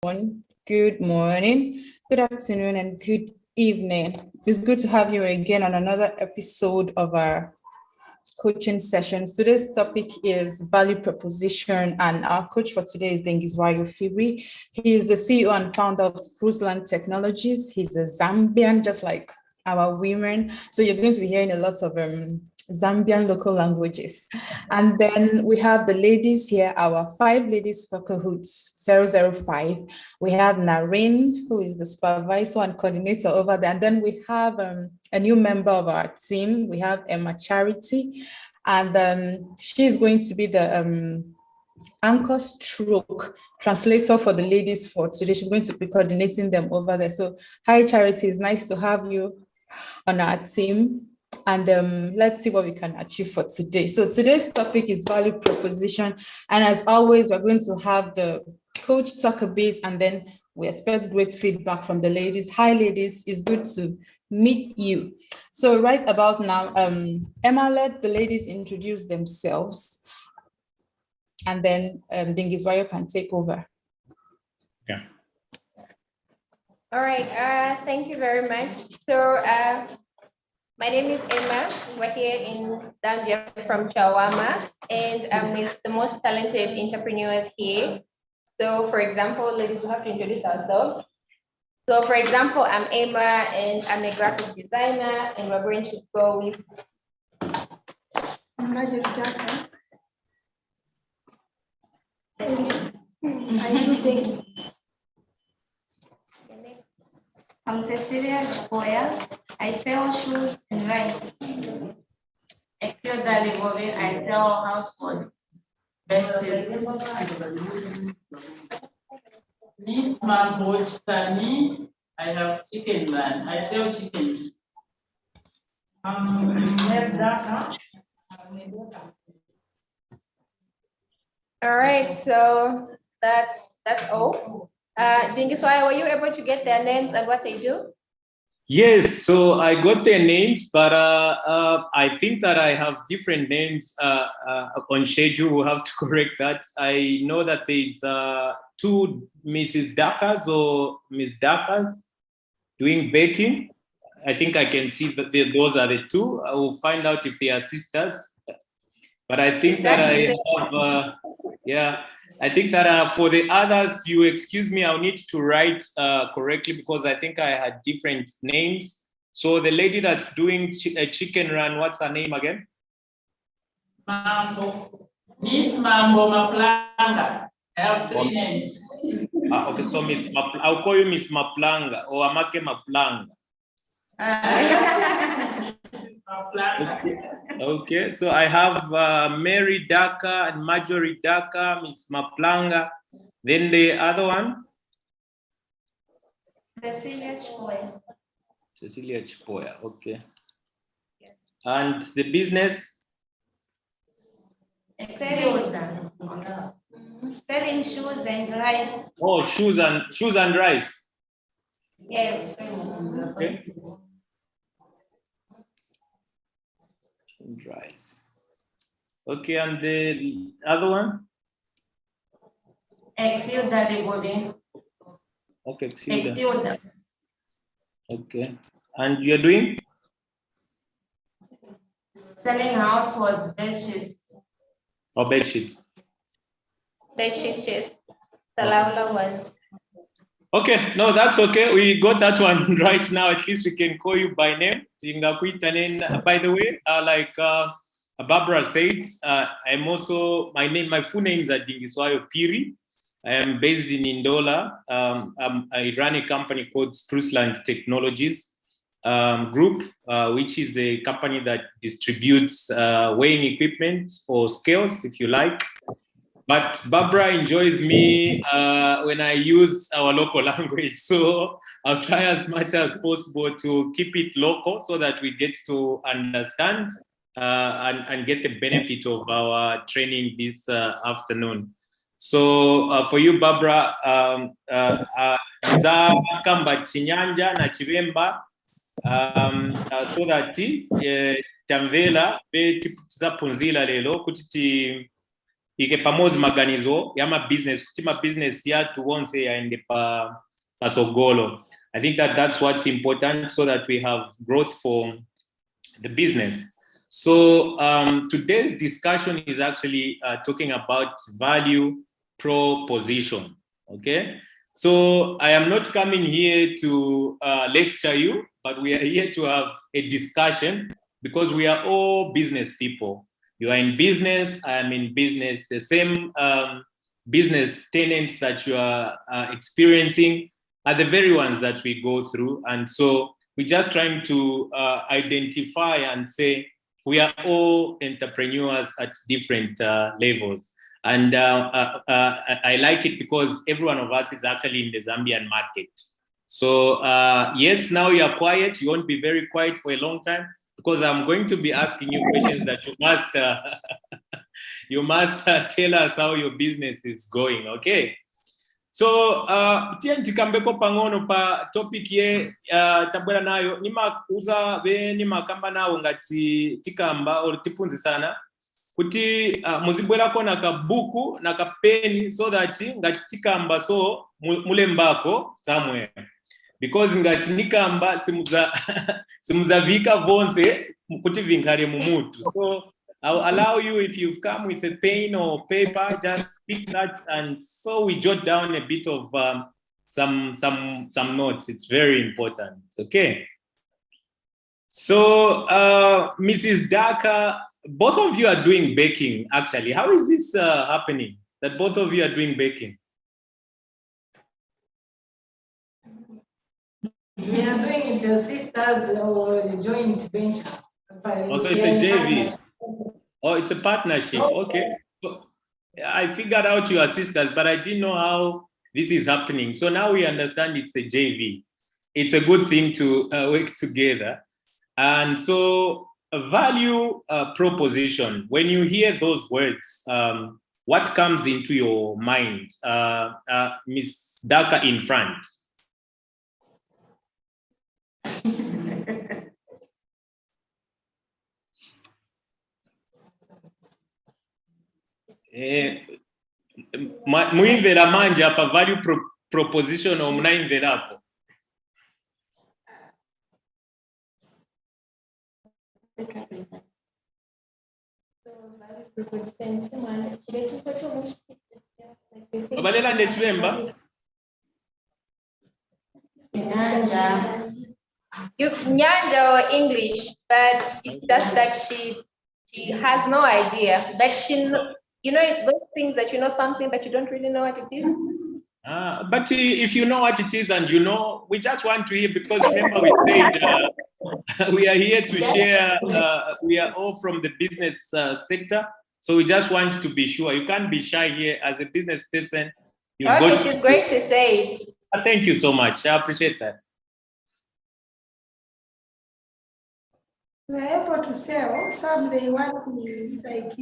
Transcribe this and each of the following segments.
Good morning, good afternoon, and good evening. It's good to have you again on another episode of our coaching sessions. Today's topic is value proposition, and our coach for today is Dengizwayo Fibri. He is the CEO and founder of Spruceland Technologies. He's a Zambian, just like our women. So you're going to be hearing a lot of Zambian local languages. And then we have the ladies here, our 5 ladies for Cahoots 005. We have Nareen, who is the supervisor and coordinator over there. And then we have a new member of our team. We have Emma Charity, and she is going to be the anchor stroke translator for the ladies for today. She's going to be coordinating them over there. So hi, Charity, it's nice to have you on our team. And let's see what we can achieve for today. So today's topic is value proposition. And as always, we're going to have the coach talk a bit, and then we expect great feedback from the ladies. Hi, ladies. It's good to meet you. So right about now, Emma, let the ladies introduce themselves, and then Dengizwayo can take over. Yeah. All right. Thank you very much. So my name is Emma. We're here in Zambia from Chawama, and I'm with the most talented entrepreneurs here. So for example, ladies, we have to introduce ourselves. So for example, I'm Emma, and I'm a graphic designer, and we're going to go with I'm Cecilia Chipoya. I sell shoes and rice. Excel Dalibovi, I sell household bedsheets. Miss Mambochtani, I have chicken man. I sell chickens. All right, so that's all. Dengizwayo, were you able to get their names and what they do? Yes, so I got their names, but I think that I have different names on schedule. We'll have to correct that. I know that there's 2 Mrs. Dakas or Miss Dakas doing baking. I think I can see that those are the 2. I will find out if they are sisters. But I think that I have, I think that for the others, you excuse me, I'll need to write correctly because I think I had different names. So the lady that's doing a chicken run, what's her name again? Mambo. Miss Mambo Maplanga. I have 3 names. Okay, so I'll call you Miss Maplanga or Amake Maplanga. Okay, so I have Mary Daka and Marjorie Daka, Miss Maplanga. Then the other one? Cecilia Chipoya. Cecilia Chipoya, okay. And the business? Selling shoes and rice. Oh, shoes and rice. Yes. Okay. Rice. Okay, and the other one? Excel Dalibovi. Okay, Exilda. Excel. Okay. And you're doing? Selling household bedsheets. Or bedsheets? Bedsheets, yes. The Laula ones. Okay, no, that's okay. We got that one right now. At least we can call you by name. By the way, like Barbara said, I'm also, my full name is Dengizwayo Piri. I am based in Indola. I run a company called Spruceland Technologies Group, which is a company that distributes weighing equipment or scales, if you like. But Barbara enjoys me when I use our local language. So I'll try as much as possible to keep it local so that we get to understand and get the benefit of our training this afternoon. So for you, Barbara, za kamba chinyanja na chivemba so that tamvela be tipu za punzila lelo kuti ike pamozi maganizo yama business kuti ma business yatu wonse yaende pasogolo. I think that's what's important, so that we have growth for the business. So today's discussion is actually talking about value proposition. Okay, so I am not coming here to lecture you, but we are here to have a discussion, because we are all business people. You are in business, I am in business. The same business tenants that you are experiencing are the very ones that we go through. And so we're just trying to identify and say we are all entrepreneurs at different levels. And I like it because every one of us is actually in the Zambian market. So yes, now you are quiet. You won't be very quiet for a long time, because I'm going to be asking you questions that you must tell us how your business is going. Okay. So tienti kambeko pangono pa topic ye tabwera nayo nima uza be nima kamba nawo ngati tikamba or tipunzi sana kuti muzibwera ko na kabuku na kapeni, so that ngati tikamba so mulembako somewhere, because ngati nikamba simuzavika vonse kuti vinkare mumutu. So I'll allow you, if you've come with a pen or paper, just speak that, and so we jot down a bit of some notes. It's very important. Okay. So Mrs. Daka, both of you are doing baking. Actually, how is this happening? That both of you are doing baking? We are doing it as sisters or a joint venture. Also, it's a JV. Oh, it's a partnership. Okay. So I figured out you are sisters, but I didn't know how this is happening. So now we understand it's a JV. It's a good thing to work together. And so a value proposition, when you hear those words, what comes into your mind? Ms. Daka in front. Muimvera manje apa value proposition o munaimverapo? Obalela nechwemba? Nyanja or English, but it's just that she has no idea. But you know, those things that you know something but you don't really know what it is. But if you know what it is, and you know, we just want to hear, because remember we said we are here to share. We are all from the business sector, so we just want to be sure. You can't be shy here as a business person. Okay, she's great to say it. Thank you so much. I appreciate that. We are able to sell. Some they want like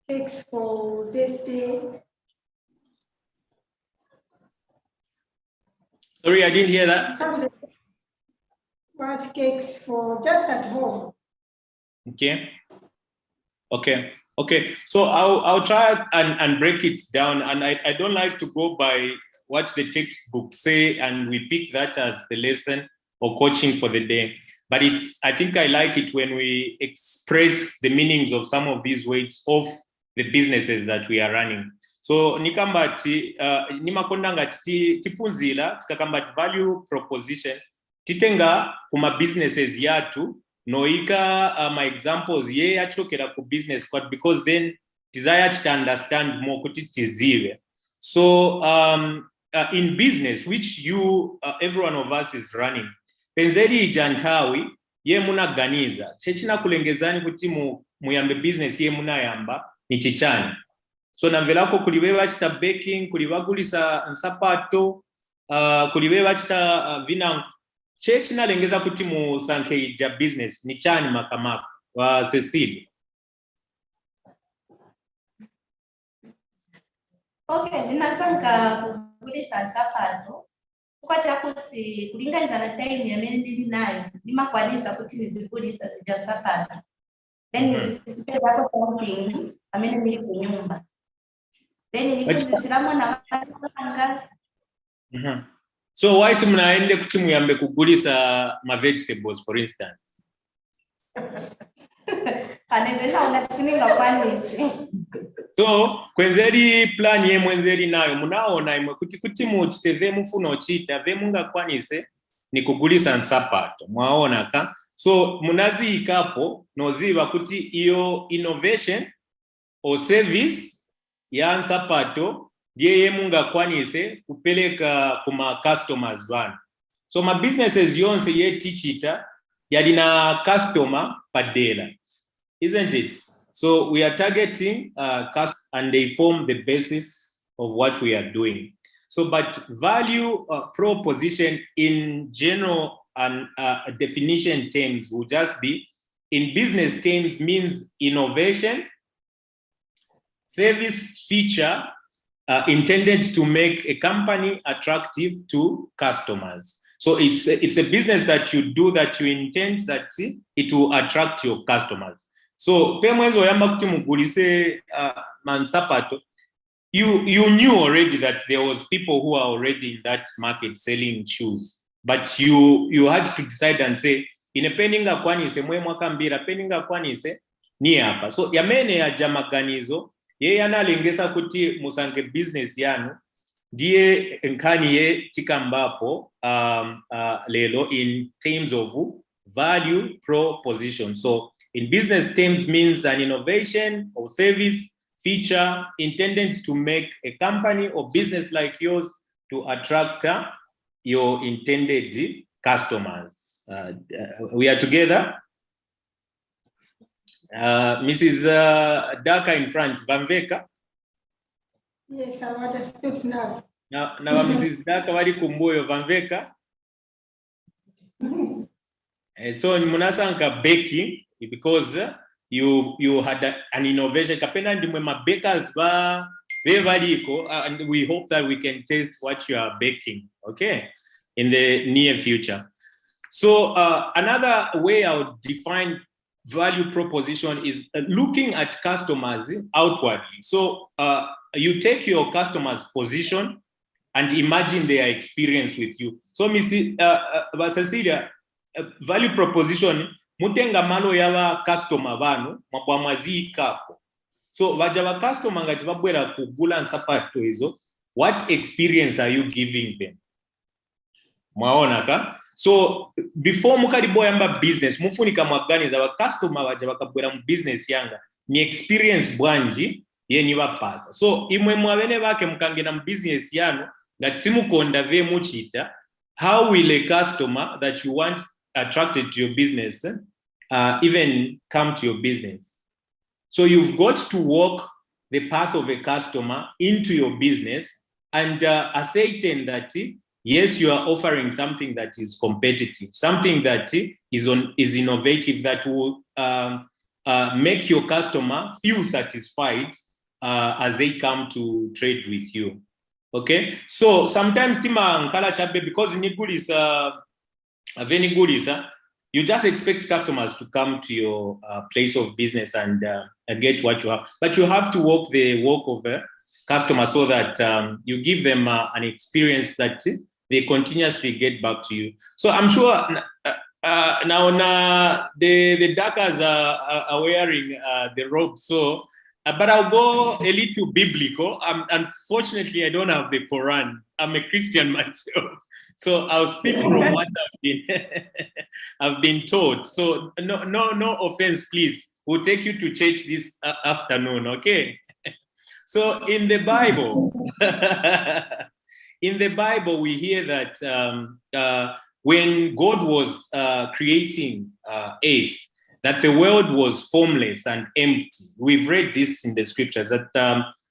cakes for this day. Sorry, I didn't hear that. Some they want cakes for just at home. Okay. So I'll try and break it down. And I don't like to go by what the textbook say and we pick that as the lesson or coaching for the day. But I think I like it when we express the meanings of some of these words of the businesses that we are running. So nikambati nimakondanga tipunzila tikakambati value proposition titenga kuma businesses yatu noika my examples ye yachokera ku business quite, because then desire to understand more kuti tizive. So in business which you every one of us is running, penzeri ijantawi ye munaganiza chechina kulengezani kuti muyambe business ye munayamba ni chichani. So namvelako kuliwe wachita baking, kulibagulisa nsapato, kuliwe wachita vina chechina lengeza kuti mu sanke ja business ni chani makamaka wa Cecile. Okay, ndinasanka kugulisa nsapato kukacha kuti kulinganiza na time yamene ndili nayo ndimakwanisa kuti nizigulisa zija nsapato, then nizipeza something amene ndili ku nyumba. then niphunzisiramo navanga. So why simunaende kuti muyambe kugulisa ma vegetables for instance? So kwenzeri plan ye mwenzeri nayo munaona imwe kuti muchite mufuna uchita mungakwanise ni kugulisa nsapato mwaona ka. So munaziikapo noziva kuti iyo innovation or service ya nsapato ndiye mungakwanise kupeleka kuma customers vanu. So ma businesses yonse ye tichita yalina customer padela, isn't it? So we are targeting customers and they form the basis of what we are doing. So but value proposition in general and definition terms will just be, in business terms, means innovation, service feature intended to make a company attractive to customers. So it's a business that you do that you intend that it will attract your customers. So pemwezo yamba kuti mugulise mansapato, you knew already that there was people who are already in that market selling shoes, but you had to decide and say inepeninga kwanise mwe mwakambira peninga kwanise ni hapa. So yamene ya jamaganizo ye yanalengesa kuti musange business yanu ndiye nkani ye tikambapo lelo in terms of value proposition. So in business terms means an innovation or service feature intended to make a company or business like yours to attract your intended customers. We are together. Mrs. Daka in front, Vamveka. Yes, I understood now. Now Mrs. Daka wali kumboyo Vamveka. So munasanka baking because you had an innovation. Kapena ndimwe bakers ba vevaliko, and we hope that we can taste what you are baking, okay, in the near future. So another way I would define value proposition is looking at customers outwardly. So you take your customer's position and imagine their experience with you. So Mrs. Cecilia, value proposition mutenga malo yawa customer vanu mabwamazi kako. So vajawa customer ngati vabwera kugula nsapato hizo, what experience are you giving them? Mwaona ka? So before mukalibo yamba business mufunika mwaganiza wa customer waja wakabwera mu business yanga ni experience bwanji yenyi bapasa. So imwe mwabene bake mukangena mu business yanu ngati simukonda ve muchita, how will a customer that you want attracted to your business even come to your business? So you've got to walk the path of a customer into your business and ascertain that yes, you are offering something that is competitive, something that is innovative, that will make your customer feel satisfied as they come to trade with you. Okay, so sometimes tima nkala chabe because nigul is very good is you just expect customers to come to your place of business and get what you have, but you have to walk the walk of a customer so that you give them an experience that they continuously get back to you. So I'm sure now the Dakas are wearing the robe. So, but I'll go a little biblical. Unfortunately, I don't have the Quran. I'm a Christian myself, so I'll speak from what I've been taught. So no offense, please. We'll take you to church this afternoon, okay? So in the Bible. In the Bible, we hear that when God was creating earth, that the world was formless and empty. We've read this in the scriptures, that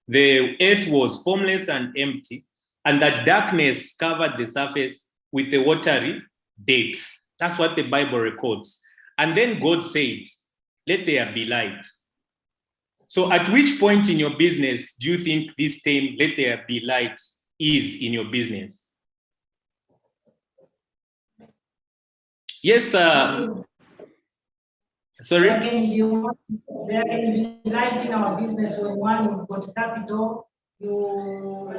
the earth was formless and empty, and that darkness covered the surface with a watery depth. That's what the Bible records. And then God said, let there be light. So at which point in your business do you think this term, let there be light, is in your business? Yes, sorry? There can be light in our business when one, we've got capital, you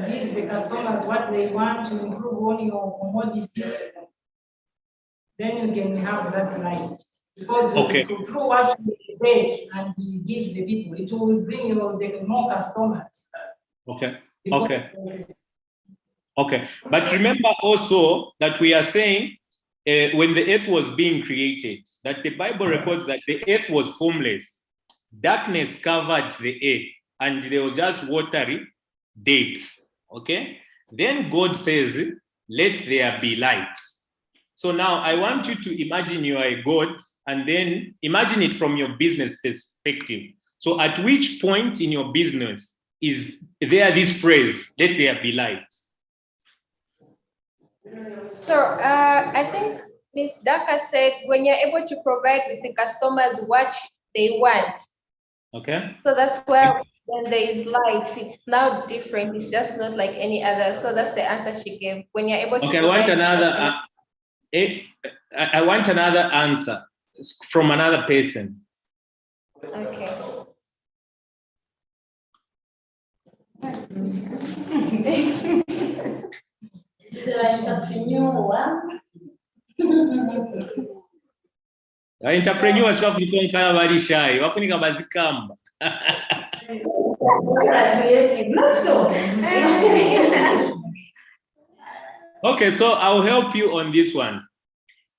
give the customers what they want to improve on your commodity, then you can have that light. Because through what you bake and you give the people, it will bring you more customers. Okay. But remember also that we are saying when the earth was being created, that the Bible records that the earth was formless. Darkness covered the earth and there was just watery depth. Okay. Then God says, let there be light. So now I want you to imagine you are a God and then imagine it from your business perspective. So at which point in your business is there this phrase, let there be light? So I think Ms. Daka said when you're able to provide with the customers what they want. Okay. So that's where when there is light, it's now different. It's just not like any other. So that's the answer she gave. When you're able to I want another answer from another person. Okay. Entrepreneurs vafunika bali shy, vafunika bazikamba. Okay, so I'll help you on this one.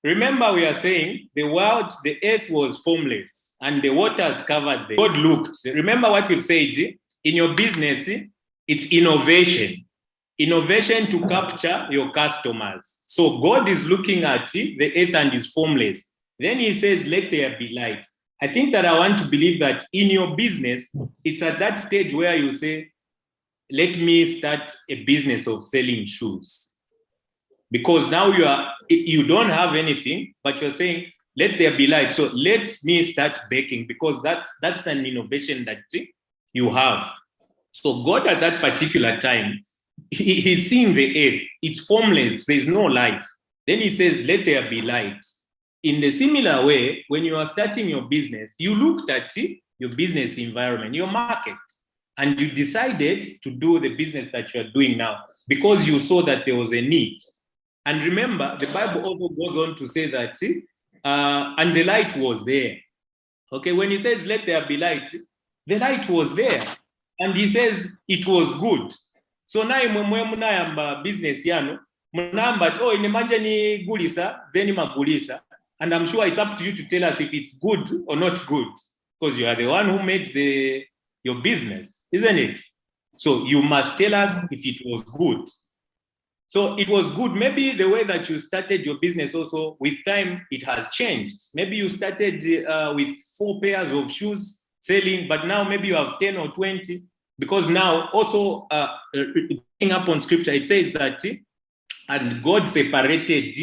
Remember, we are saying the world, the earth was formless and the waters covered them. God looked. Remember what we've said in your business, it's innovation. Innovation to capture your customers. So God is looking at the earth and is formless. Then he says, let there be light. I think that I want to believe that in your business, it's at that stage where you say, let me start a business of selling shoes. Because now you don't have anything, but you're saying, let there be light. So let me start baking because that's an innovation that you have. So God at that particular time, he's seeing the earth. It's formless. There's no life. Then he says, let there be light. In the similar way, when you are starting your business, you looked at your business environment, your market, and you decided to do the business that you're doing now because you saw that there was a need. And remember, the Bible also goes on to say that, and the light was there. Okay, when he says, let there be light, the light was there. And he says, it was good. So now, muna business yano, munamba, oh, inimanja ni gulisa, then magulisa. And I'm sure it's up to you to tell us if it's good or not good, because you are the one who made your business, isn't it? So you must tell us if it was good. So it was good. Maybe the way that you started your business also, with time, it has changed. Maybe you started with 4 pairs of shoes selling, but now maybe you have 10 or 20. Because now also, picking up on scripture, it says that, and God separated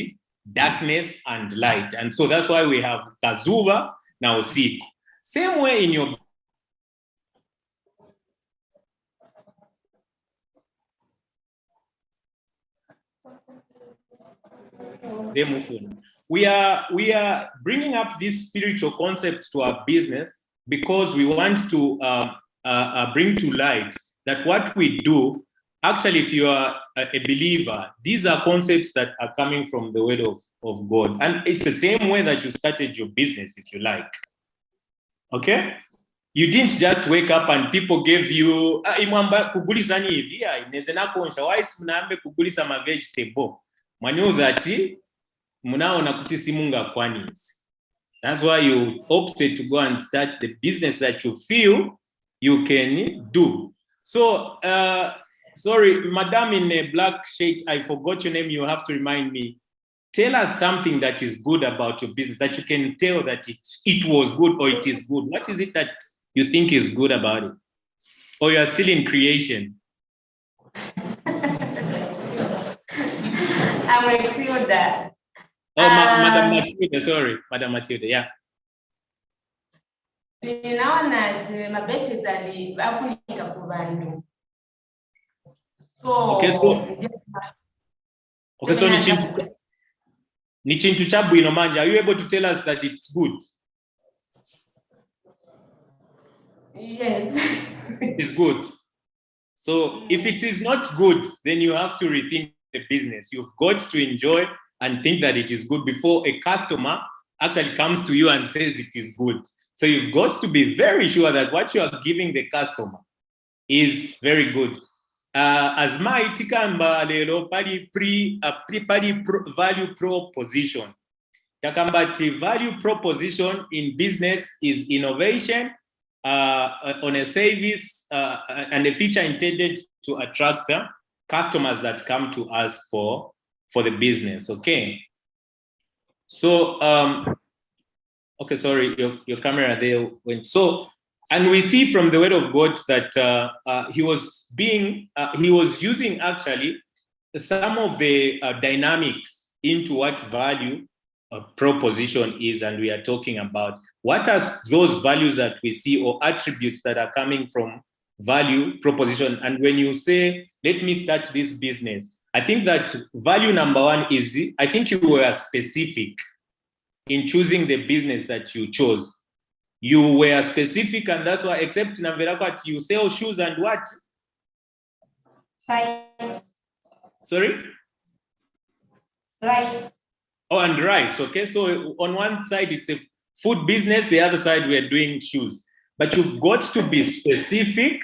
darkness and light. And so that's why we have Kazuba, now Siku. Same way in your we are bringing up these spiritual concepts to our business because we want to bring to light that what we do, actually, if you are a believer, these are concepts that are coming from the word of God. And it's the same way that you started your business, if you like. Okay? You didn't just wake up and people gave you, kugulisa ni hivi, inezena konsha, why mnaambe kugulisa ma vegetable? Manyuza ati, munaona kutisi munga kwanizi. That's why you opted to go and start the business that you feel you can do. So, sorry, madam in a black shade, I forgot your name. You have to remind me. Tell us something that is good about your business, that you can tell that it was good or it is good. What is it that you think is good about it? Or you are still in creation? I'm Matilda. Oh, Madam Matilda, sorry. Madam Matilda, yeah. Ninaona mabeshetali bakunika ku bantu. So, okay, so ni chintu cha bwino manja. Are you able to tell us that it's good? Yes. It's good. So if it is not good, then you have to rethink the business. You've got to enjoy and think that it is good before a customer actually comes to you and says it is good. So you've got to be very sure that what you are giving the customer is very good. As my tikamba lero pali value proposition. Takambati value proposition in business is innovation on a service and a feature intended to attract customers that come to us for the business. Okay. So okay, sorry, your camera there went. So, and we see from the word of God that he was using actually some of the dynamics into what value proposition is, and we are talking about what are those values that we see or attributes that are coming from value proposition. And when you say, let me start this business, I think that value number one is, I think you were specific in choosing the business that you chose. You were specific, and that's why, except Naverako, you sell shoes and what? Rice. Sorry? Rice. Oh, and rice. Okay, so on one side it's a food business, the other side we are doing shoes. But you've got to be specific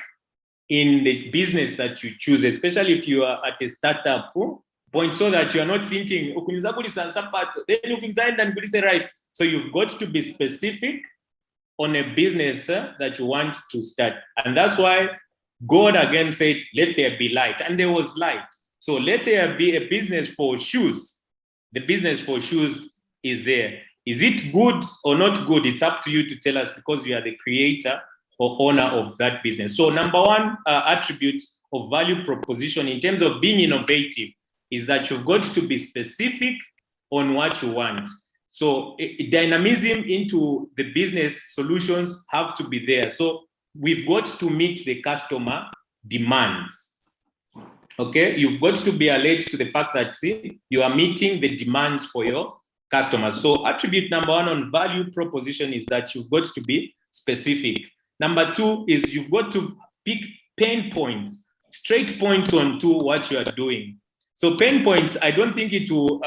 in the business that you choose, especially if you are at a startup point, so that you are not thinking, then you rice. So you've got to be specific on a business that you want to start. And that's why God again said, let there be light. And there was light. So let there be a business for shoes. The business for shoes is there. Is it good or not good? It's up to you to tell us, because you are the creator or owner of that business. So number one attribute of value proposition in terms of being innovative is that you've got to be specific on what you want. So dynamism into the business solutions have to be there. So we've got to meet the customer demands. Okay, you've got to be alert to the fact that you are meeting the demands for your customers. So attribute number one on value proposition is that you've got to be specific. Number two is you've got to pick pain points, straight points onto what you are doing. So pain points, I don't think it will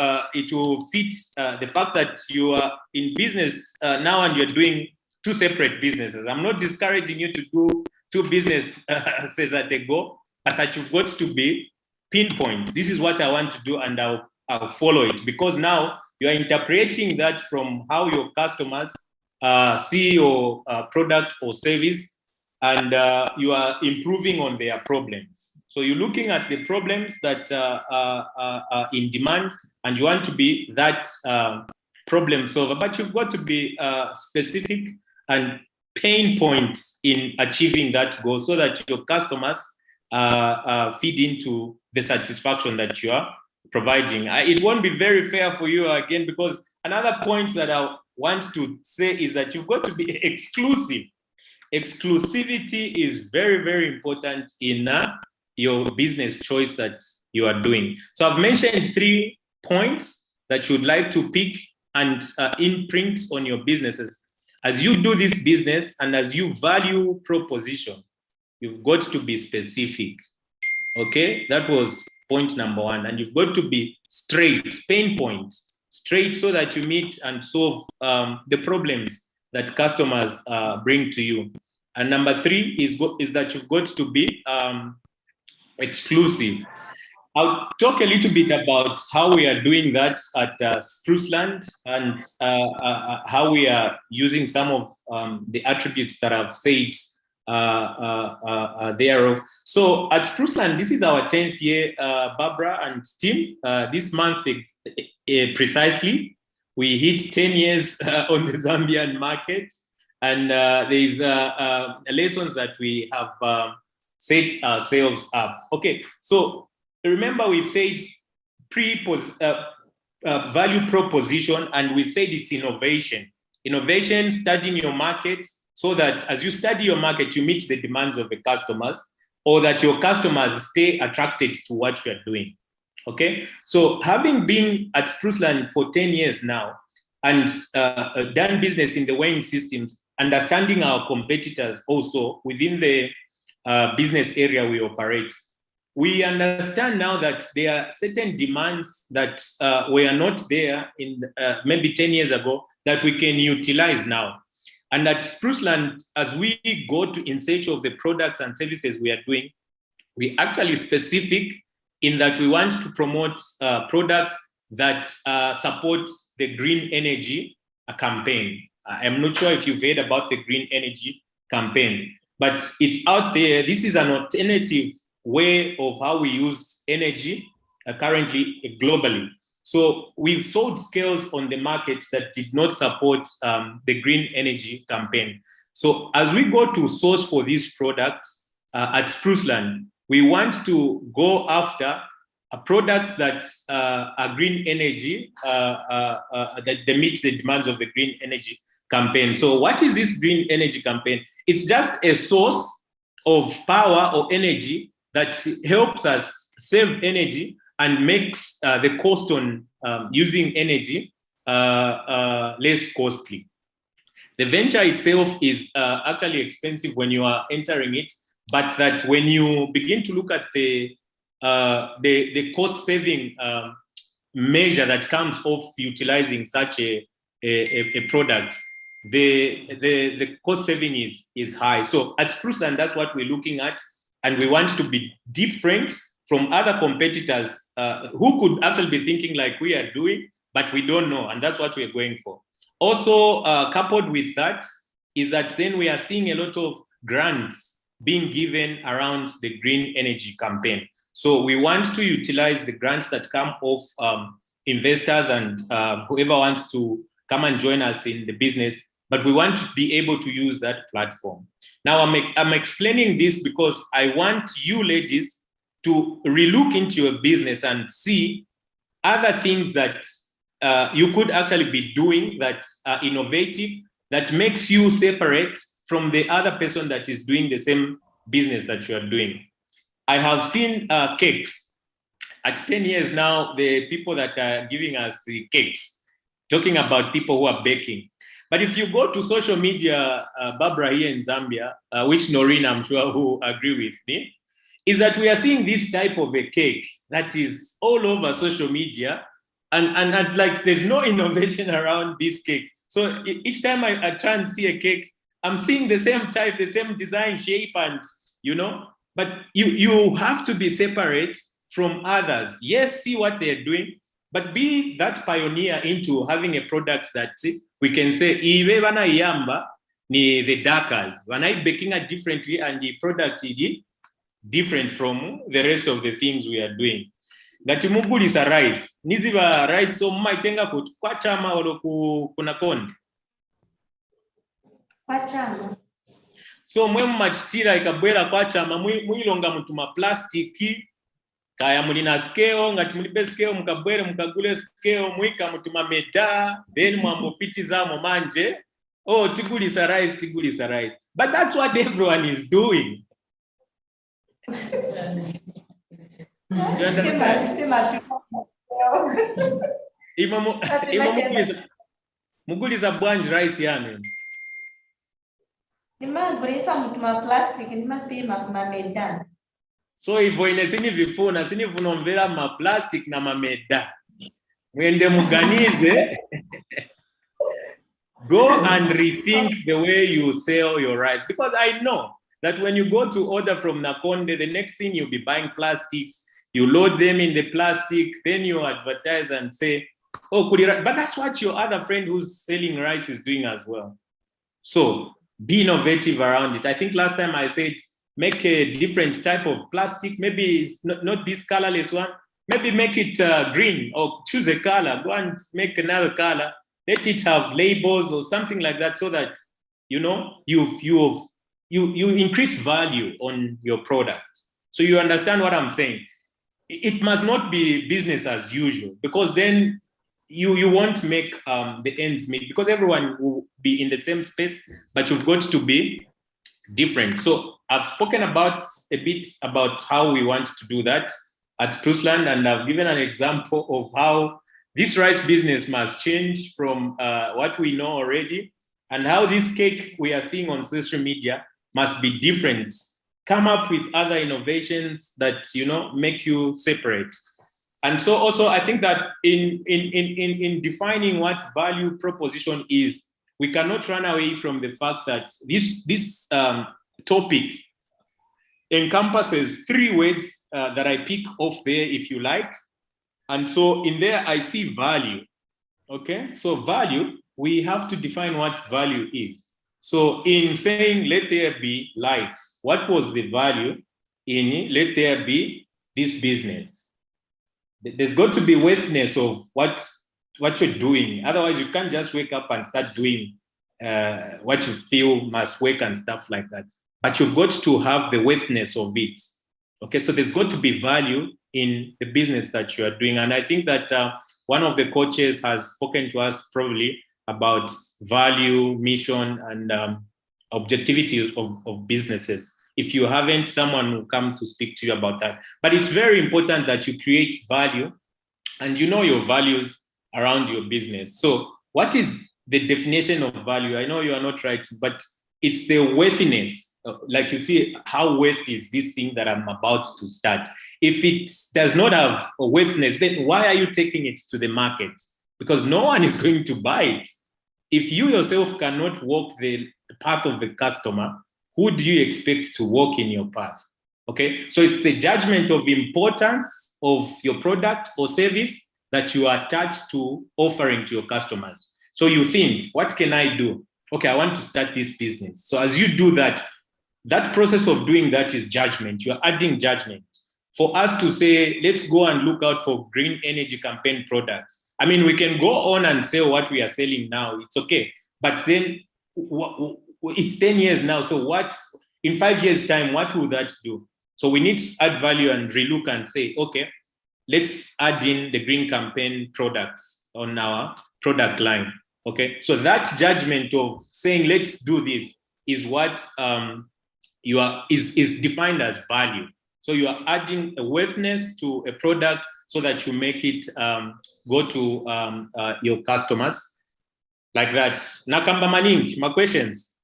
fit the fact that you are in business now and you're doing two separate businesses. I'm not discouraging you to do two businesses at a go, but that you've got to be pinpoint. This is what I want to do, and I'll follow it, because now you are interpreting that from how your customers see your product or service, and you are improving on their problems. So you're looking at the problems that are in demand, and you want to be that problem solver, but you've got to be specific and pain points in achieving that goal, so that your customers feed into the satisfaction that you are providing. It won't be very fair for you again, because another point that I want to say is that you've got to be exclusive. Exclusivity is very, very important in your business choice that you are doing. So I've mentioned 3 points that you'd like to pick and imprint on your businesses. As you do this business and as you value proposition, you've got to be specific. Okay, that was point number one. And you've got to be straight, pain points, straight, so that you meet and solve the problems that customers bring to you. And number 3 is that you've got to be exclusive. I'll talk a little bit about how we are doing that at Spruceland, and how we are using some of the attributes that I've said thereof. So at Spruceland, this is our 10th year, Barbara and team. This month precisely, we hit 10 years on the Zambian market, and there's lessons that we have set ourselves up. Okay, so remember we've said value proposition, and we've said it's innovation. Innovation, studying your market, so that as you study your market, you meet the demands of the customers, or that your customers stay attracted to what you are doing. Okay, so having been at Spruceland for 10 years now, and done business in the weighing systems, understanding our competitors also within the business area we operate. We understand now that there are certain demands that were not there in maybe 10 years ago that we can utilize now. And at Spruceland, as we go in search of the products and services we are doing, we actually specific in that we want to promote products that support the green energy campaign. I'm not sure if you've heard about the green energy campaign, but it's out there. This is an alternative way of how we use energy currently globally. So we've sold scales on the market that did not support the green energy campaign. So as we go to source for these products at Spruceland, we want to go after products that are green energy, that they meet the demands of the green energy campaign. So what is this green energy campaign? It's just a source of power or energy that helps us save energy and makes the cost on using energy less costly. The venture itself is actually expensive when you are entering it, but that when you begin to look at the cost saving measure that comes off utilizing such a product, the cost saving is high. So at Spruceland, that's what we're looking at, and we want to be different from other competitors who could actually be thinking like we are doing, but we don't know, and that's what we're going for. Also, coupled with that is that then we are seeing a lot of grants being given around the green energy campaign. So we want to utilize the grants that come off investors and whoever wants to come and join us in the business, but we want to be able to use that platform. Now I'm explaining this because I want you ladies to relook into your business and see other things that you could actually be doing that are innovative, that makes you separate from the other person that is doing the same business that you are doing. I have seen cakes. At 10 years now, the people that are giving us the cakes, talking about people who are baking. But if you go to social media, Barbara here in Zambia, which Noreen, I'm sure, who agree with me, is that we are seeing this type of a cake that is all over social media, and like there's no innovation around this cake. So each time I try and see a cake, I'm seeing the same type, the same design, shape, and but you have to be separate from others. Yes, see what they're doing, but be that pioneer into having a product that we can say, Iwe wana yamba ni the darkers. When I baking it differently and the product is different from the rest of the things we are doing. Ngati mugulisa rice. Niziba rice so maitenga kwa chama olo kuna konde. Kwa chama. So mwe machitira ikabwera kwa chama mwilonga mutuma plastiki kaya mulina skeo ngati mulibe skeo mukabwere mukagule skeo mwika mutuma meda then mwambopitiza mo manje tigulisa rice. But that's what everyone is doing. Mugulisa bwanji rice yame. Nimagulisa mutuma plastic nimapima kumameda. So hivyo ile sinivunomvera ma plastic na mameda. Mwende muganize. Go and rethink the way you sell your rice, because I know that when you go to order from Nakonde, the next thing you'll be buying plastics, you load them in the plastic, then you advertise and say, oh, could you, but that's what your other friend who's selling rice is doing as well. So be innovative around it. I think last time I said, make a different type of plastic. Maybe it's not this colorless one. Maybe make it green, or choose a color, go and make another color. Let it have labels or something like that, so that, you increase value on your product. So you understand what I'm saying? It must not be business as usual, because then you won't make the ends meet, because everyone will be in the same space, but you've got to be different. So I've spoken a bit about how we want to do that at Spruceland, and I've given an example of how this rice business must change from what we know already, and how this cake we are seeing on social media must be different come up with other innovations that, you know, make you separate. And so also, I think that in defining what value proposition is, we cannot run away from the fact that this topic encompasses 3 words that I pick off there, if you like. And so in there, I see value. Okay, so value, we have to define what value is. So in saying, let there be light, what was the value in let there be this business? There's got to be worthiness of what you're doing. Otherwise, you can't just wake up and start doing what you feel must work and stuff like that. But you've got to have the worthiness of it. Okay, so there's got to be value in the business that you are doing. And I think that one of the coaches has spoken to us probably about value, mission, and objectivity of businesses. If you haven't, someone will come to speak to you about that. But it's very important that you create value and you know your values around your business. So what is the definition of value? I know you are not right, but it's the worthiness. Like you see, how worth is this thing that I'm about to start? If it does not have a worthiness, then why are you taking it to the market? Because no one is going to buy it. If you yourself cannot walk the path of the customer, who do you expect to walk in your path? Okay, so it's the judgment of importance of your product or service that you are attached to offering to your customers. So you think, what can I do? Okay, I want to start this business. So as you do that, that process of doing that is judgment. You're adding judgment. For us to say, let's go and look out for green energy campaign products. I mean, we can go on and sell what we are selling now. It's okay. But then it's 10 years now. So what, in 5 years' time, what will that do? So we need to add value and relook and say, okay, let's add in the green campaign products on our product line. Okay. So that judgment of saying, let's do this is what is defined as value. So you are adding a worthiness to a product so that you make it go to your customers like that. Nakamba Maning, my questions.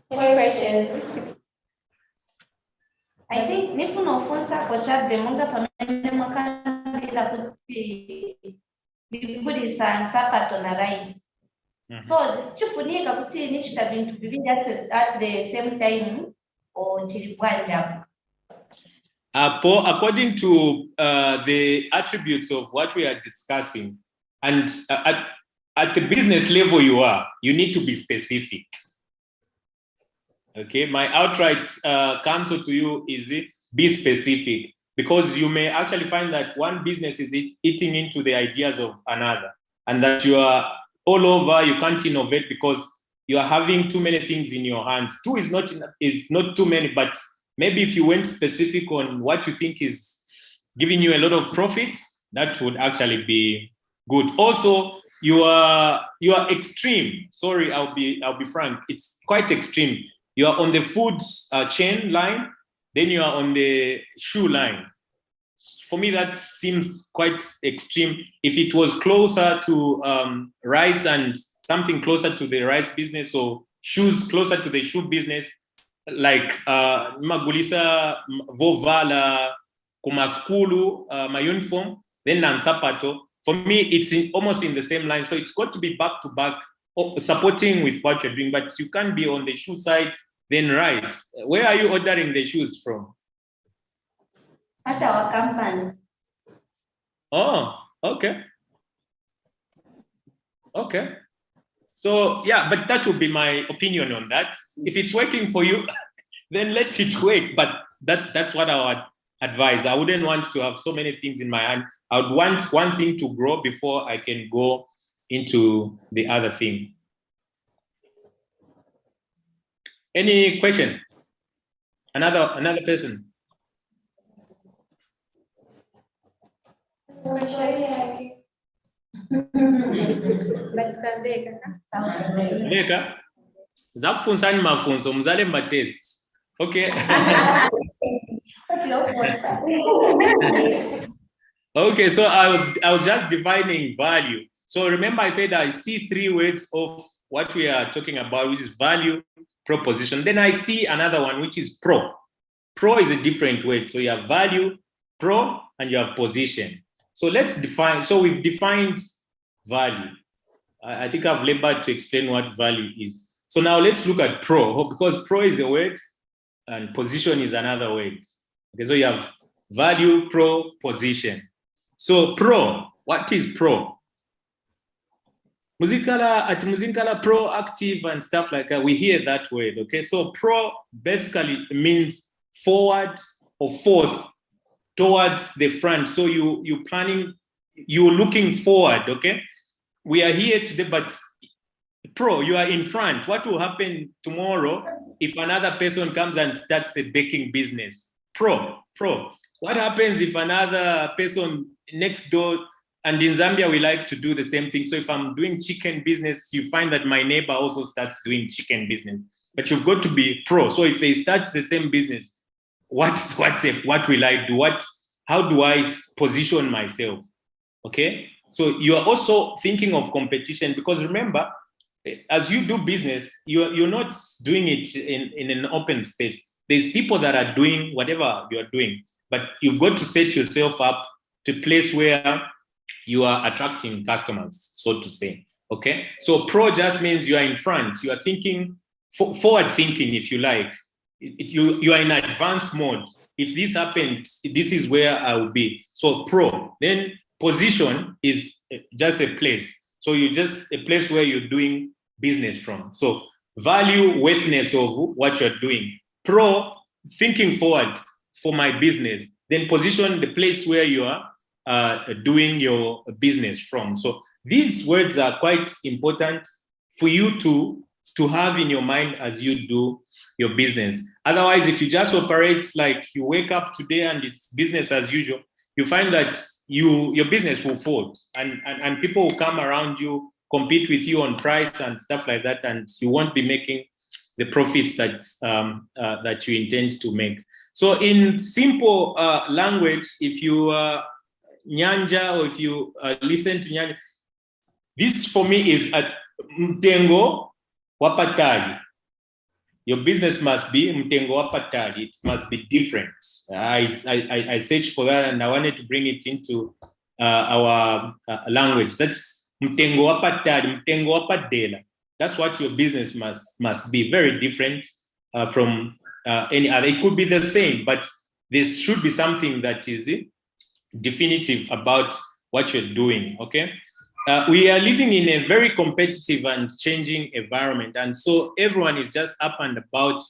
More questions? I think nifuna ufunza kwa chabe munga pamene mwakambira kuti ndikugulisa nsapato na rice. So sichifunika kuti nichita bintu vivili at the same time or chilibwanja. According to the attributes of what we are discussing, and at the business level you need to be specific. Okay, my outright counsel to you is be specific, because you may actually find that one business is eating into the ideas of another, and that you are all over, you can't innovate because you are having too many things in your hands. 2 is not too many, but maybe if you went specific on what you think is giving you a lot of profits, that would actually be good. Also, you are extreme. Sorry, I'll be frank. It's quite extreme. You are on the food chain line, then you are on the shoe line. For me, that seems quite extreme. If it was closer to rice and something closer to the rice business, or shoes closer to the shoe business, like magulisa vovala kumaskulu my uniform, then nansapato. For me, it's almost in the same line. So it's got to be back to back, supporting with what you're doing. But you can't be on the shoe side, then rice. Where are you ordering the shoes from? At our company. Oh, okay. Okay. So yeah, but that would be my opinion on that. If it's working for you, then let it work. But that's what I would advise. I wouldn't want to have so many things in my hand. I would want one thing to grow before I can go into the other thing. Any question? Another person? Leka, zakufunsani mafunzo mzale mba test. Okay. Okay, so I was just defining value. So remember I said I see 3 words of what we are talking about, which is value proposition. Then I see another one, which is pro. Pro is a different word. So you have value, pro, and you have position. So let's define. So we've defined value. I think I've labored to explain what value is. So now let's look at pro, because pro is a word and position is another word. Okay, so you have value, pro, position. So pro, what is pro? At Muzikala, proactive and stuff like that, we hear that word, okay? So pro basically means forward or forth towards the front. So you're planning, you're looking forward, okay? We are here today, but pro, you are in front. What will happen tomorrow if another person comes and starts a baking business? Pro. What happens if another person next door, and in Zambia, we like to do the same thing. So if I'm doing chicken business, you find that my neighbor also starts doing chicken business, but you've got to be pro. So if they start the same business, what will I do? How do I position myself? Okay. So you are also thinking of competition, because remember, as you do business, you're not doing it in an open space. There's people that are doing whatever you're doing, but you've got to set yourself up to a place where you are attracting customers, so to say. Okay. So pro just means you are in front. You are thinking, forward thinking, if you like. You are in advanced mode. If this happens, this is where I will be. So pro. Then position is just a place. So you just a place where you're doing business from. So value, worthiness of what you're doing. Pro, thinking forward for my business. Then position, the place where you are doing your business from. So these words are quite important for you to have in your mind as you do your business. Otherwise, if you just operate like you wake up today and it's business as usual, you find that your business will fold, and people will come around you, compete with you on price and stuff like that, and you won't be making the profits that you intend to make. So in simple language, if you Nyanja, or if you listen to Nyanja, this for me is a mtengo wapatali. Your business must be mtengo wapatali. It must be different. I searched for that and I wanted to bring it into our language. That's mtengo wapatali, mtengo wapadela. That's what your business must be. Very different from any other. It could be the same, but there should be something that is definitive about what you're doing. Okay. We are living in a very competitive and changing environment, and so everyone is just up and about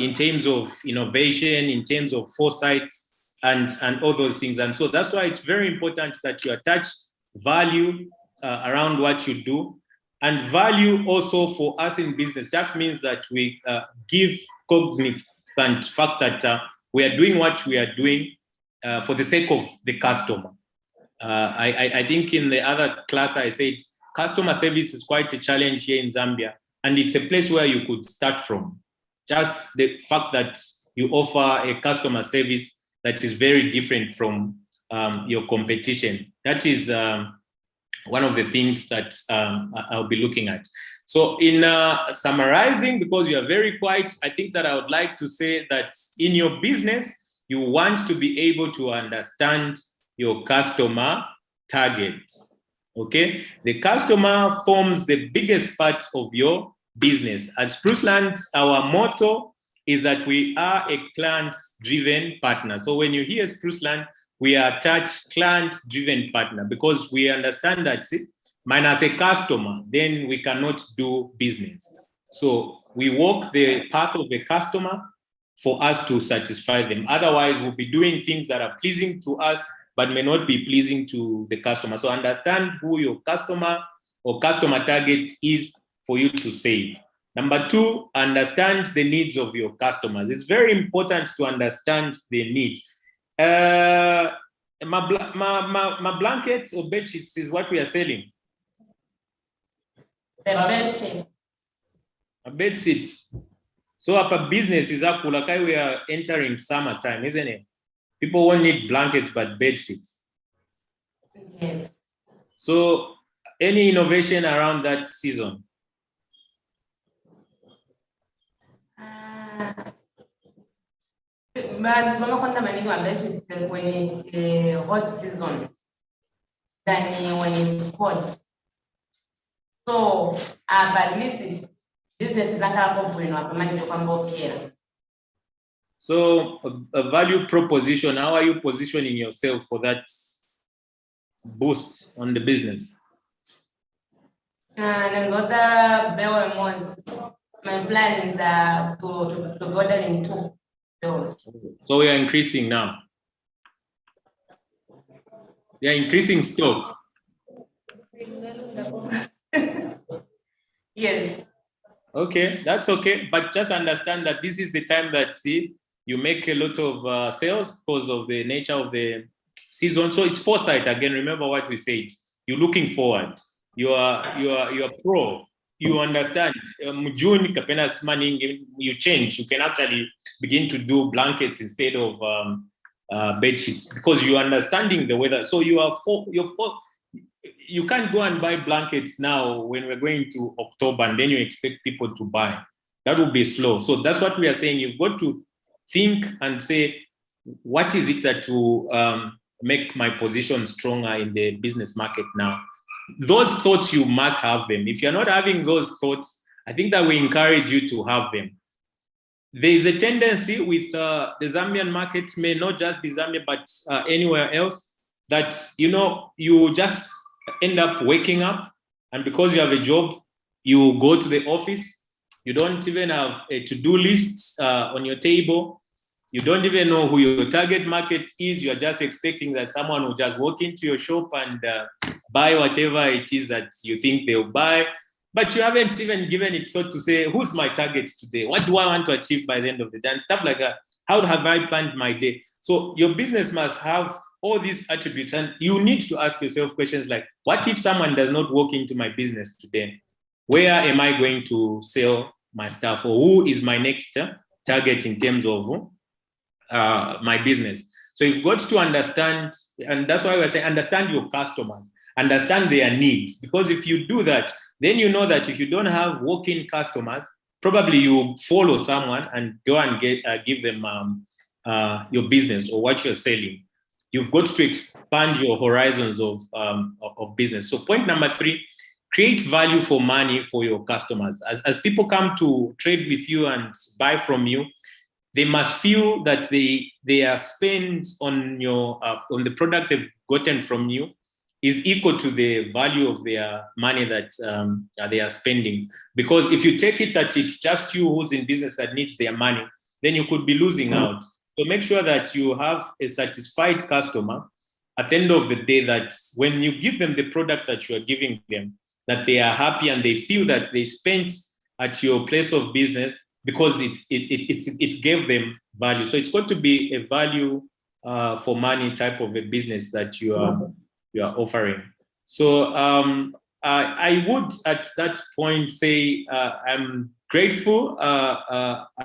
in terms of innovation, in terms of foresight, and all those things. And so that's why it's very important that you attach value around what you do. And value also for us in business just means that we give cognizant fact that we are doing what we are doing for the sake of the customer. I think in the other class I said customer service is quite a challenge here in Zambia, and it's a place where you could start from. Just the fact that you offer a customer service that is very different from your competition. That is one of the things that I'll be looking at. So in summarizing, because you are very quiet, I think that I would like to say that in your business, you want to be able to understand your customer targets, okay? The customer forms the biggest part of your business. At Spruceland, our motto is that we are a client-driven partner. So when you hear Spruceland, we are attached client-driven partner, because we understand that minus a customer, then we cannot do business. So we walk the path of the customer for us to satisfy them. Otherwise, we'll be doing things that are pleasing to us, but may not be pleasing to the customer. So understand who your customer or customer target is for you to save. Number two, understand the needs of your customers. It's very important to understand the needs. My blankets or bed sheets is what we are selling. The bed sheets. Bed sheets. So our business is up, like we are entering summertime, isn't it? People won't need blankets, but bed sheets. Yes. So any innovation around that season? But when it's a hot season than when it's cold. So, but at least business is So a value proposition, how are you positioning yourself for that boost on the business? And my plans are to go down in 2 doors. So we are increasing now. We are increasing stock. Yes. Okay, that's okay. But just understand that this is the time that you make a lot of sales because of the nature of the season. So it's foresight again. Remember what we said. You're looking forward. You are pro. You understand. June, you change. You can actually begin to do blankets instead of bed sheets because you're understanding the weather. So you can't go and buy blankets now when we're going to October and then you expect people to buy. That would be slow. So that's what we are saying. You've got to think and say, what is it that will make my position stronger in the business market now? Those thoughts, you must have them. If you're not having those thoughts, I think that we encourage you to have them. There is a tendency with the Zambian markets, may not just be Zambia, but anywhere else, that, you just end up waking up, and because you have a job, you go to the office. You don't even have a to-do list on your table. You don't even know who your target market is. You're just expecting that someone will just walk into your shop and buy whatever it is that you think they'll buy. But you haven't even given it thought to say, who's my target today? What do I want to achieve by the end of the day? And stuff like that. How have I planned my day? So your business must have all these attributes, and you need to ask yourself questions like, what if someone does not walk into my business today? Where am I going to sell my stuff? Or who is my next target in terms of my business? So you've got to understand, and that's why we're saying understand your customers, understand their needs. Because if you do that, then you know that if you don't have walk-in customers, probably you follow someone and go and give them your business or what you're selling. You've got to expand your horizons of business. So point number 3, create value for money for your customers. As people come to trade with you and buy from you, they must feel that they are spent on the product they've gotten from you is equal to the value of their money that they are spending. Because if you take it that it's just you who's in business that needs their money, then you could be losing out. So make sure that you have a satisfied customer at the end of the day, that when you give them the product that you are giving them, that they are happy and they feel that they spent at your place of business because it gave them value. So it's got to be a value for money type of a business that you are offering. So I would at that point say I'm grateful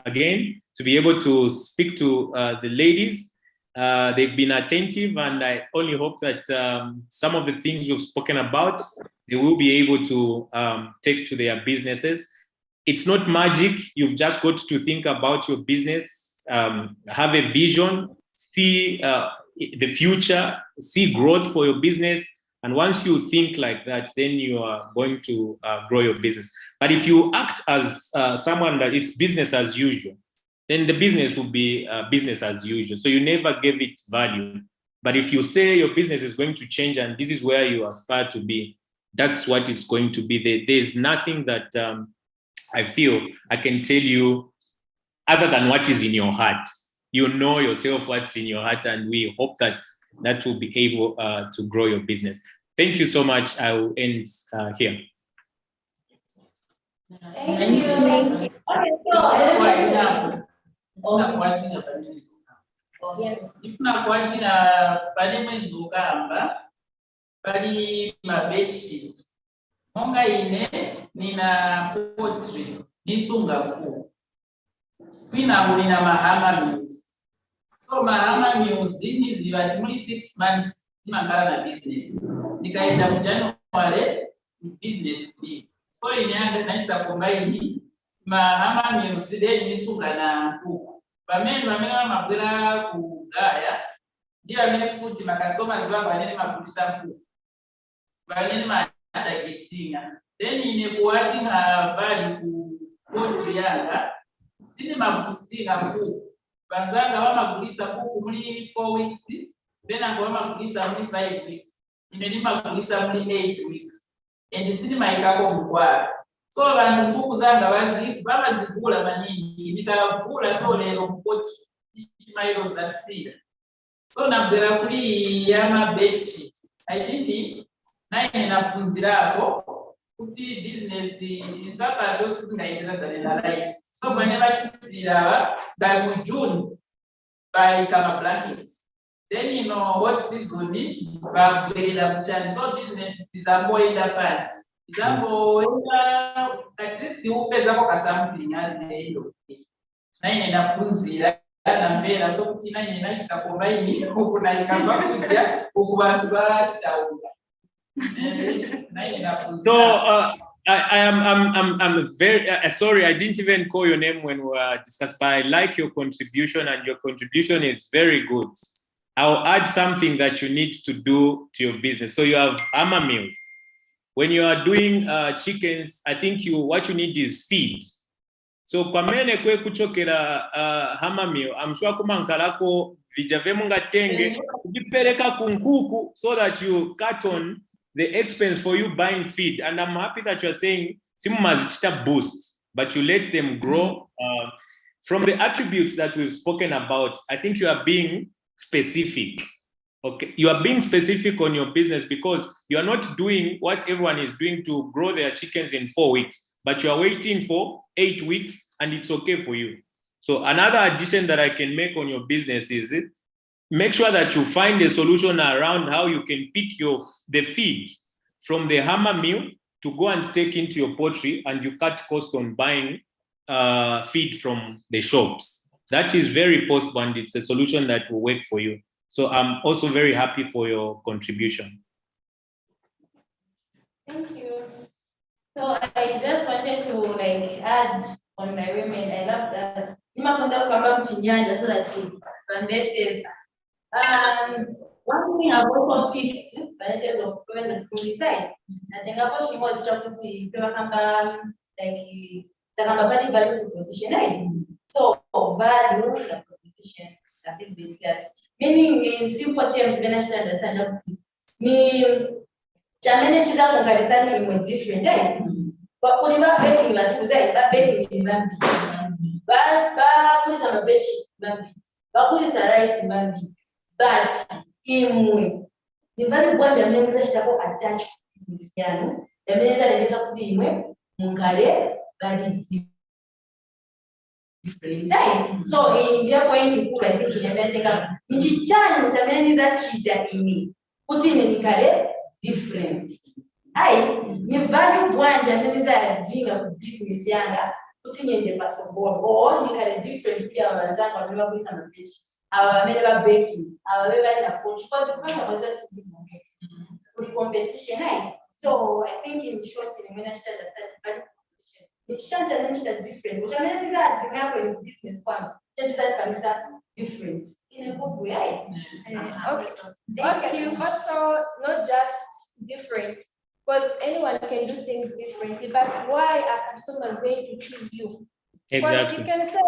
again to be able to speak to the ladies. They've been attentive, and I only hope that some of the things you've spoken about, they will be able to take to their businesses. It's not magic. You've just got to think about your business, have a vision, see the future, see growth for your business. And once you think like that, then you are going to grow your business. But if you act as someone that is business as usual, then the business will be business as usual. So you never gave it value. But if you say your business is going to change and this is where you aspire to be, that's what it's going to be. There's nothing that I feel I can tell you other than what is in your heart. You know yourself what's in your heart, and we hope that that will be able to grow your business. Thank you so much. I will end here. Thank you. Yes. Ifuna kuwatira pali mwezi ukamba pali mabedshits. Monga ine nina potri nisunga ku. Kwina nina mahama news. So mahama news niziba timuli 6 months nimakala na business. Nikaenda mu January business free. So ine anda nashita combine mahama news deni nisunga na ku. Bamene bamagula ku Gaya, ndi bamene futi ma customers bangu banene magulisa futi. Banene targetinga. Then in adding value ku poultry yanga, sine magustinga ku. Banzanga bamagulisa ku muri 4 weeks, then ango bamagulisa muri 5 weeks. Ine magulisa muri 8 weeks. And sine maikako mkwara. So abantu mfuku zanga babazigula manini bitavula so lero mukoti ishimailo za sida. So nabwera kuri yama bedsheet. I think naine napunzirako kuti business insapa dosi zingaendera zanena rice. So whenever chitira by June by kama blankets. Then you know what season is bagwera mchani. So business is a more in the past. Example, at least you pesa kwa something at the end of the day. Naine napunzira na mvera so kuti naine nachita combine huko na ikava kuja huko bantu bachitaunga. So I'm very sorry I didn't even call your name when we were discussing, but I like your contribution and your contribution is very good. I'll add something that you need to do to your business. So you have hammer meals. When you are doing chickens, I think what you need is feed. So kwa mene kwe kuchokera hammer meal, I'm sure kumankalako vijave munga tenge kujipereka kunkuku so that you cut on the expense for you buying feed. And I'm happy that you're saying simumazichita boost, but you let them grow. From the attributes that we've spoken about, I think you are being specific. Okay, you are being specific on your business because you are not doing what everyone is doing to grow their chickens in 4 weeks, but you are waiting for 8 weeks and it's okay for you. So another addition that I can make on your business is make sure that you find a solution around how you can pick the feed from the hammer meal to go and take into your poultry and you cut cost on buying feed from the shops. That is very possible and it's a solution that will work for you. So I'm also very happy for your contribution. Thank you. So I just wanted to add on my women. I love that. So that one thing I've also picked managers of women's and community side. I think about she was trying the value proposition. So value proposition that is basically meaning in simple terms, when I understand ni jamene chida kongarisani imo different type. But kuni ba baking la tuza ba baking ni mambi. Ba kuni sa mabechi mambi. Ba kuni sa rice mambi. But imwe ni vali bwa jamene za chitako attach business yanu. Jamene za lebesa kuti imwe mungale bali different time. So in their point of view, I think in America, nichi chani jamene za chida imi kuti nikale different. Ni value bwa jamene za dinga ku business yanga kuti nyende passport or nikale different pia wanzanga wameba kuisa mapechi. Awamele ba baking, awamele na coach because the point was that with competition. So I think in short, in when I started value proposition, it's challenge that different. Which I mean is that in business one, just that different in a good way. Okay. Also, not just different, because anyone can do things differently. But why are customers going to choose you? Because you can say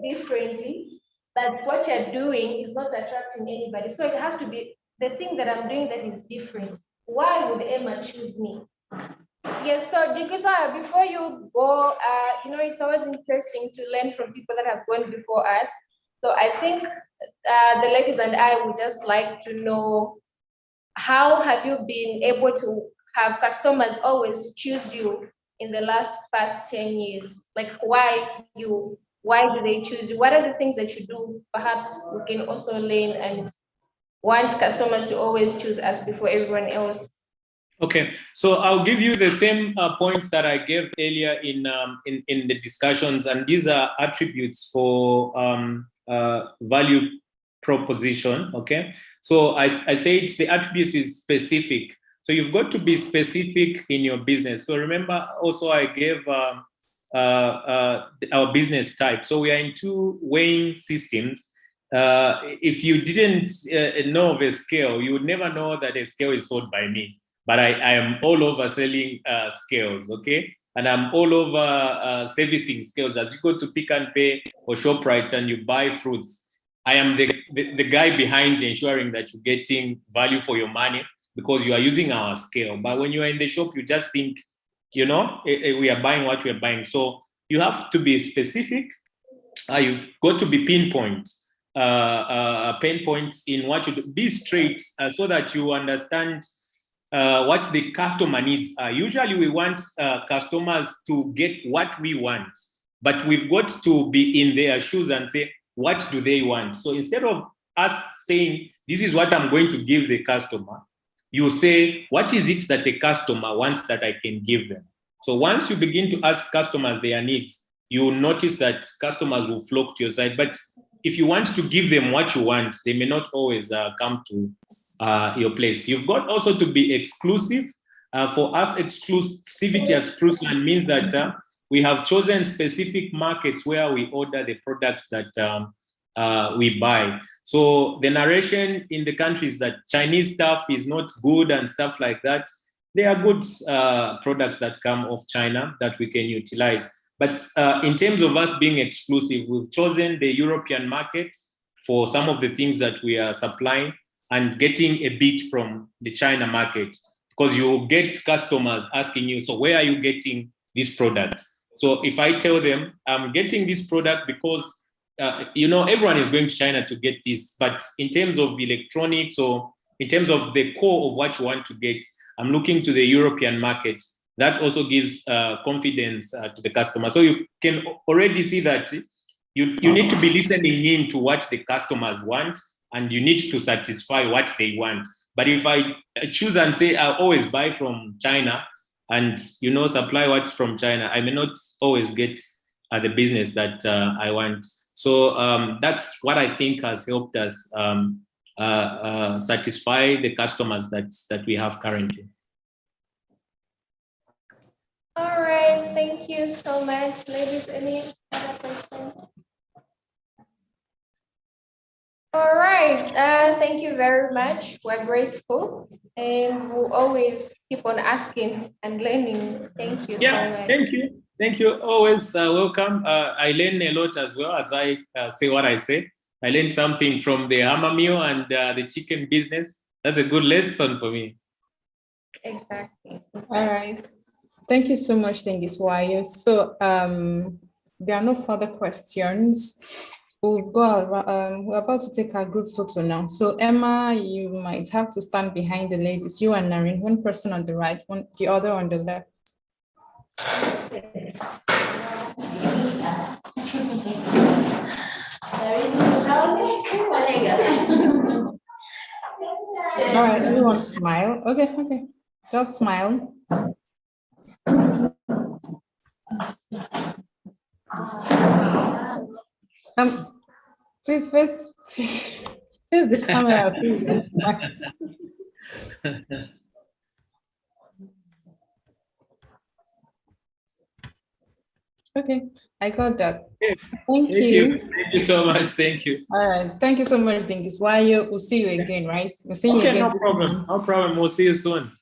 differently, but what you're doing is not attracting anybody. So it has to be the thing that I'm doing that is different. Why would Emma choose me? Yes, so because before you go, it's always interesting to learn from people that have gone before us. So I think the ladies and I would just like to know, how have you been able to have customers always choose you in the past 10 years? Like why do they choose you? What are the things that you do? Perhaps we can also learn and want customers to always choose us before everyone else. Okay, so I'll give you the same points that I gave earlier in the discussions, and these are attributes for value proposition. Okay, so I say it's the attributes is specific. So you've got to be specific in your business. So remember, also I gave our business type. So we are in two weighing systems. If you didn't know of a scale, you would never know that a scale is sold by me. But I am all over selling scales, okay? And I'm all over servicing scales. As you go to Pick and Pay or ShopRite and you buy fruits, I am the guy behind ensuring that you're getting value for your money because you are using our scale. But when you are in the shop, you just think, you know, we are buying what we are buying. So you have to be specific. You've got to be pinpoint. Pain points in what you do. Be straight so that you understand what the customer needs are. Usually we want customers to get what we want, but we've got to be in their shoes and say, what do they want? So instead of us saying, this is what I'm going to give the customer, you say, what is it that the customer wants that I can give them? So once you begin to ask customers their needs, you will notice that customers will flock to your side. But if you want to give them what you want, they may not always come to your place. You've got also to be exclusive. For us, exclusive means that we have chosen specific markets where we order the products that we buy. So the narration in the country is that Chinese stuff is not good and stuff like that. There are good products that come off China that we can utilize. But in terms of us being exclusive, we've chosen the European markets for some of the things that we are supplying and getting a bit from the China market, because you get customers asking you, so where are you getting this product? So if I tell them I'm getting this product because, you know, everyone is going to China to get this, but in terms of electronics or in terms of the core of what you want to get, I'm looking to the European market. That also gives confidence to the customer. So you can already see that you need to be listening in to what the customers want, and you need to satisfy what they want. But if I choose and say I always buy from China and, you know, supply what's from China, I may not always get the business that I want. So that's what I think has helped us satisfy the customers that we have currently. All right, thank you so much, ladies. Any other questions? All right, thank you very much. We're grateful, and we'll always keep on asking and learning. Thank you so much. Thank you. Always welcome. I learn a lot as well as I say what I say. I learned something from the hammer meal and the chicken business. That's a good lesson for me. Exactly. All right. Thank you so much, Dengiswayo. So there are no further questions. We're about to take our group photo now. So Emma, you might have to stand behind the ladies. You and Naren, one person on the right, the other on the left. All right, everyone smile. Okay. Just smile. Please face the camera, please. Okay, I got that. Thank you. Thank you so much. Thank you. All right. Thank you so much, Dengiswayo. We'll see you again, right? We'll see you again. No problem. We'll see you soon.